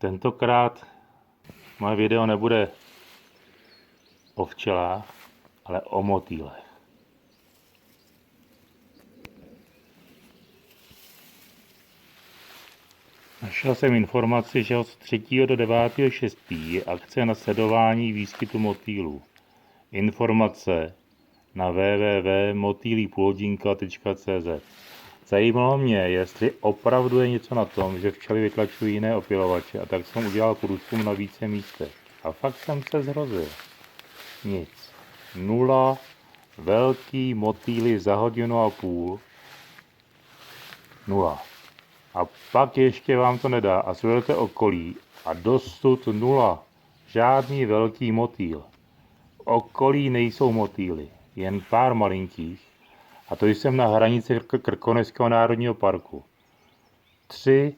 Tentokrát moje video nebude o včelách, ale o motýlech. Našel jsem informaci, že od 3. do 9. 6. je akce na sledování výskytu motýlů. Informace na www.motýlípůlhodinka.cz. Zajímalo mě, jestli opravdu je něco na tom, že včely vytlačují jiné opylovače, a tak jsem udělal průzkum na více místech. A fakt jsem se zhrozil. Nic. 0 velký motýly za 1,5 hodiny. 0. A pak ještě vám to nedá a sledujete okolí a dosud 0. Žádný velký motýl. V okolí nejsou motýly, jen pár malinkých. A to jsem na hranici Krkonošského národního parku. 3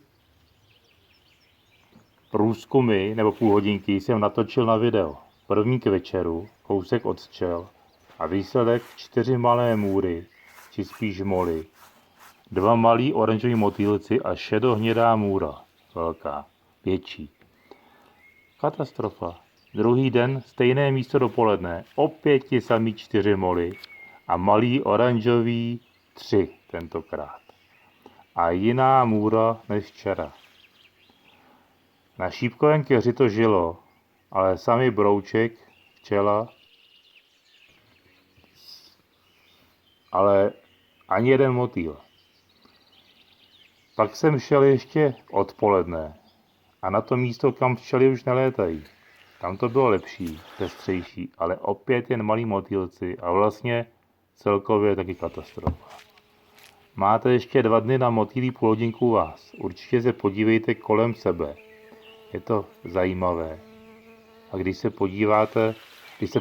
průzkumy nebo půlhodinky jsem natočil na video. První k večeru, kousek od včel a výsledek 4 malé můry, či spíš moly, 2 malí oranžoví motýlci a šedohnědá můra, velká, větší. Katastrofa. Druhý den, stejné místo dopoledne, opět ti samý 4 moly a malý oranžový 3 tentokrát. A jiná můra než včera. Na šípkovém keři to žilo, ale sami brouček, včela, ale ani jeden motýl. Pak jsem šel ještě odpoledne a na to místo, kam včely už nelétají. Tam to bylo lepší, pestřejší, ale opět jen malí motýlci a vlastně celkově taky katastrofa. Máte ještě 2 dny na motýlí půlhodinku u vás. Určitě se podívejte kolem sebe. Je to zajímavé. A když se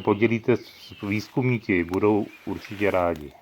podělíte s výzkumníky, budou určitě rádi.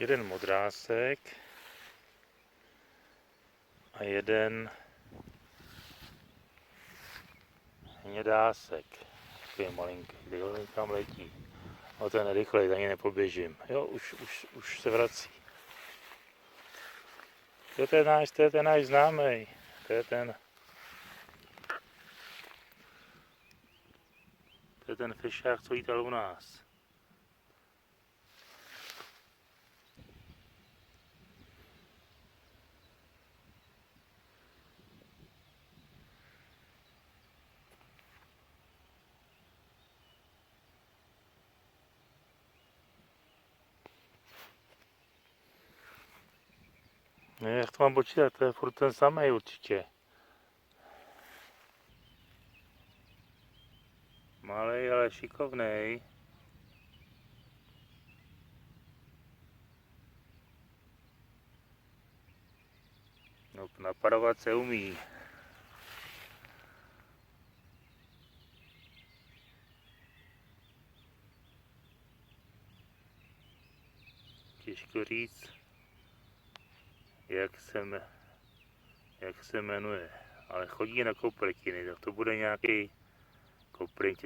jeden modrásek a jeden hnědásek. Takový malinký, kde tam letí. O ten rychlej, za něj nepoběžím. Jo, už se vrací. To je ten náš známej. To je ten fišák, co lítal u nás. Ne, jak to mám počítat, to je furt ten samý určitě. Malej, ale šikovnej. No, napadovat se umí. Těžko říct, jak se jmenuje. Ale chodí na kopretiny, tak to bude nějaký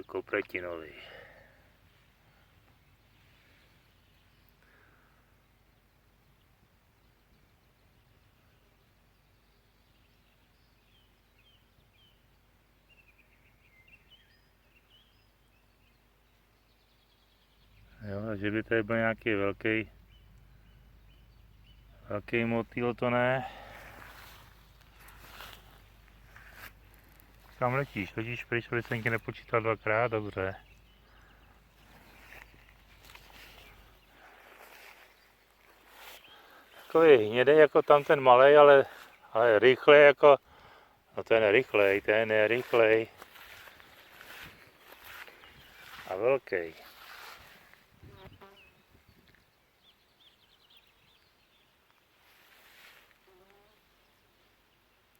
kopretinový. Jo, že by tady byl nějaký velký motýl, to ne. Kam letíš? Letíš pryč, aby jsem tě nepočítal dvakrát, dobře. Takový hnědej jako tam ten malej, ale rychlej jako, no ten je rychlej. A velký.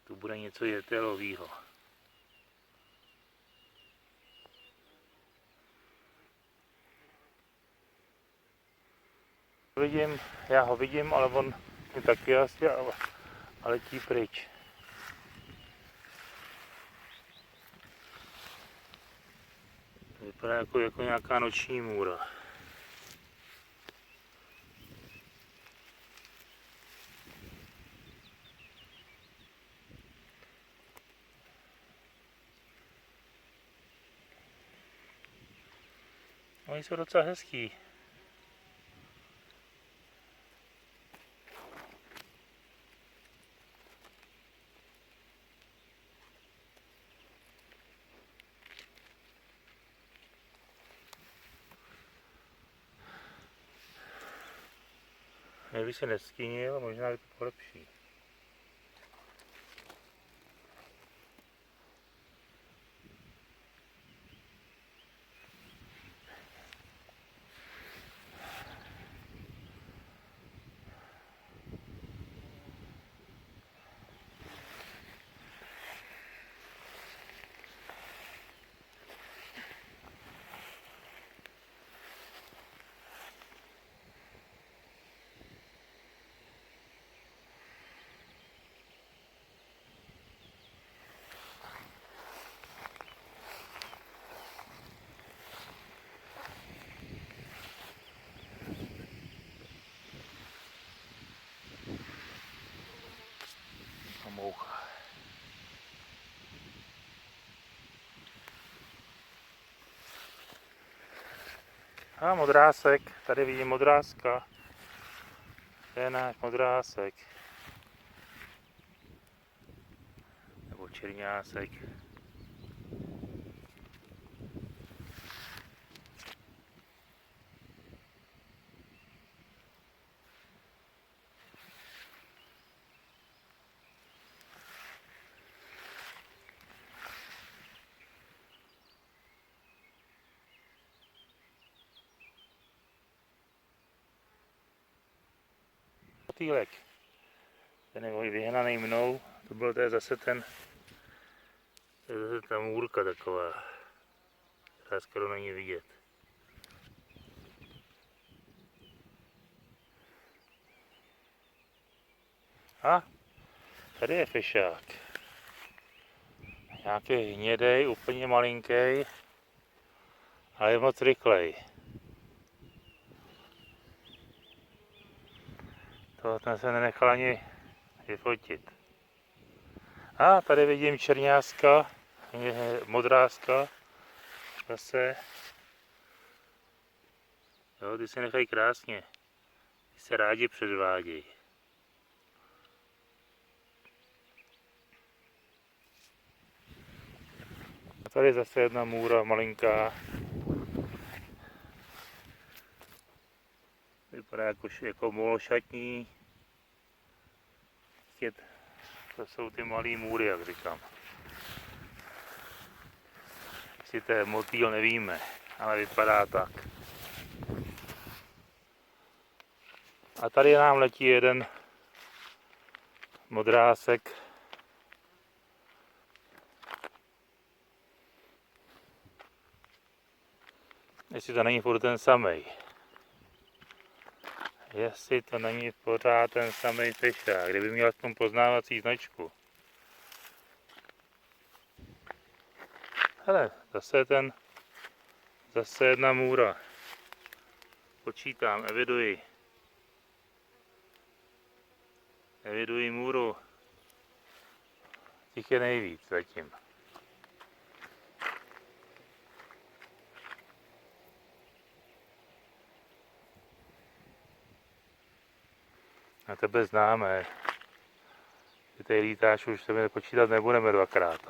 Tu bude něco jetelovýho. Já ho vidím, ale on je taky asi a letí pryč. Vypadá jako nějaká noční můra. Oni jsou docela hezký. Kdyby se nestínil, možná by to bylo lepší. Moucha. A modrásek, tady vidím modráska. To je náš modrásek. Nebo čerňásek. Motýlek. Ten je vyhnaný mnou, to je zase ta můrka taková, která skoro není vidět. A tady je fešák. Nějaký hnědej, úplně malinký, ale je moc rychlej. To jsem se nenechal ani vyfotit. A tady vidím čerňáska, modráska, zase. Jo, ty se nechají krásně. Ty se rádi předvádějí. A tady zase jedna můra malinká. Vypadá jako mološatní. To jsou ty malý můry, jak říkám. Jestli to je motýl, nevíme, ale vypadá tak. A tady nám letí jeden modrásek. Jestli to není furt ten samej. Jestli to není pořád ten samej fešák, kdyby měl aspoň poznávací značku. Hele, zase jedna můra. Počítám, eviduji můru. Těch je nejvíc zatím. Na tebe známe. Ty tady lítáš, už tebe počítat nebudeme dvakrát.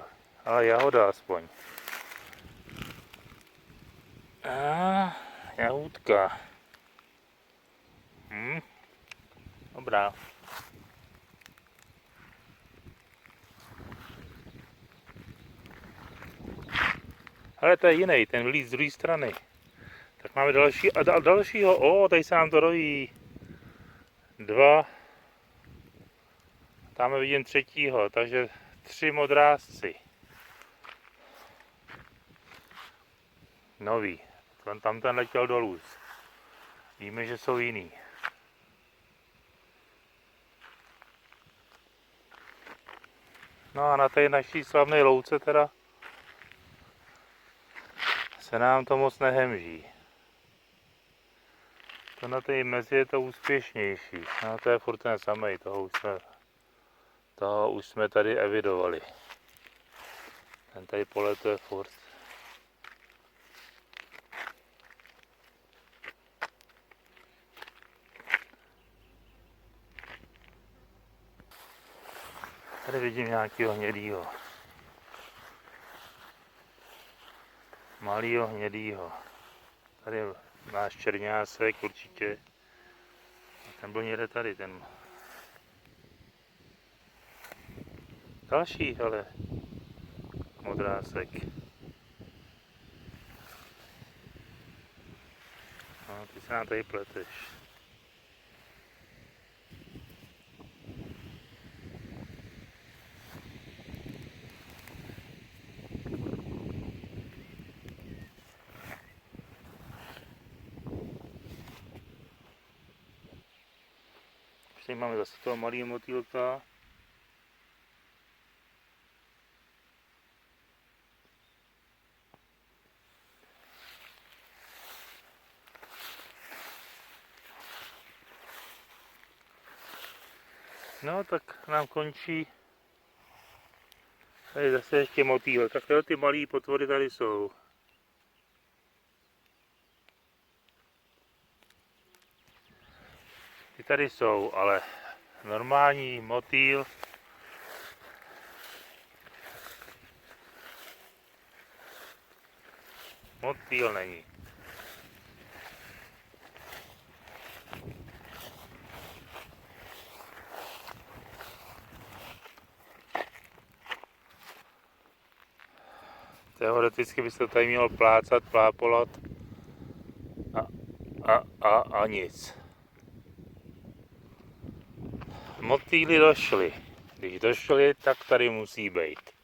Ale jahoda aspoň. Jahůdka. Dobrá. Ale to je jiný, ten vylít z druhé strany. Tak máme další a dalšího. Tady se nám to rojí. 2. Tam vidím třetího, takže 3 modrásci. Nový. Tam ten letěl dolů. Víme, že jsou jiný. No a na té naší slavné louce teda se nám to moc nehemží. To na té mezi je to úspěšnější. No to je furt ten samej, toho už jsme tady evidovali. Ten tady poletuje furt. Tady vidím nějakého hnědýho. Malýho hnědýho. Tady je náš čerňásek určitě. Ten byl někde tady, ten. Další, ale modrásek. No, ty se nám tady pleteš. Tady máme zase toho malého motýlka. No tak nám končí. Tady zase ještě motýl. Tak ty malé potvory tady jsou. Ty tady jsou, ale normální motýl není. Teoreticky by se to tady mělo plápolat a nic. Motýly došly. Když došly, tak tady musí být.